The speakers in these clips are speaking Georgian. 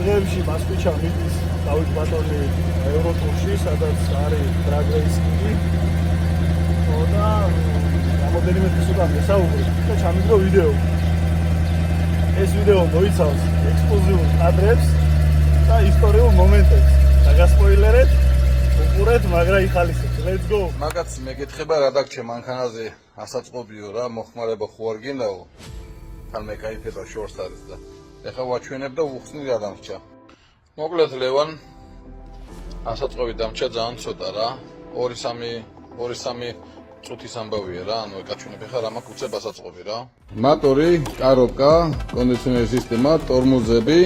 დღეებში მასპიჩა მიდის დავით ბატონი ევროტურში, სადაც არის drag racing-ი. და რამოდენიმე დღის უკან მესაუბრე და ჩამიგდო ვიდეო. ეს ვიდეო მოიცავს ექსკლუზიურ კადრებს და ისტორიულ მომენტებს. დაგასპოილერეთ, უყურეთ, მაგრამ იხალისეთ. Let's go. მაგაც მეკითხება რა დაგჭე მანქანაზე ასაწყობიო რა, მოხმარება ხო არ გინდაო? თან მეკაიფება შორს არის და ეხლა ვაჩვენებ და უხსნი რა დამრჩა. მოკლედ ლევან ასაწყობი დამრჩა ძალიან ცოტა რა. 2-3 წუთის ამბავია რა, ანუ ეკაჩვენებ ეხლა რა მაქვს უცებ ასაწყობი რა. მოტორი, კარობკა, კონდიციონერი სისტემა, ტორმოზები,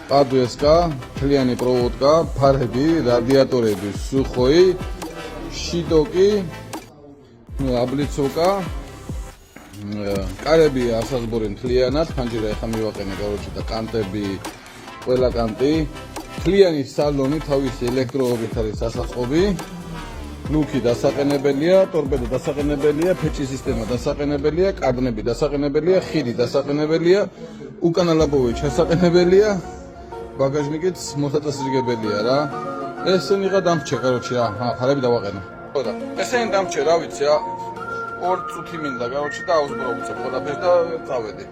პადვესკა, მთლიანი პროვოდკა, ფარები, რადიატორები, სუხოი, შიდოკი, აბლიცოვკა, კარები ასაზღვრე მთლიანად, ფანჯერა ეხლა მივაყენე კაროჩი და კანტები, ყველა კანტი, მთლიანი სალონი, თავისი ელექტროობით არის ასაწყობი. ლუკი დასაყენებელია, ტორპედო დასაყენებელია, ფეჭი სისტემა დასაყენებელია, კარდნები დასაყენებელია, ხიდი დასაყენებელია, უკანა ლაბოვი ჩასაყენებელია, ბაგაჟნიკიც მოსაწესრიგებელია რა. ესენი რა დამრჩა, კაროჩი რა, ფარები დავაყენე. ხო და ესენი დამრჩა, რა ვიცი რა. 2 წუთი მინდა, კაროჩი და აუზბროვ უწევ ყველაფერს და წავედი.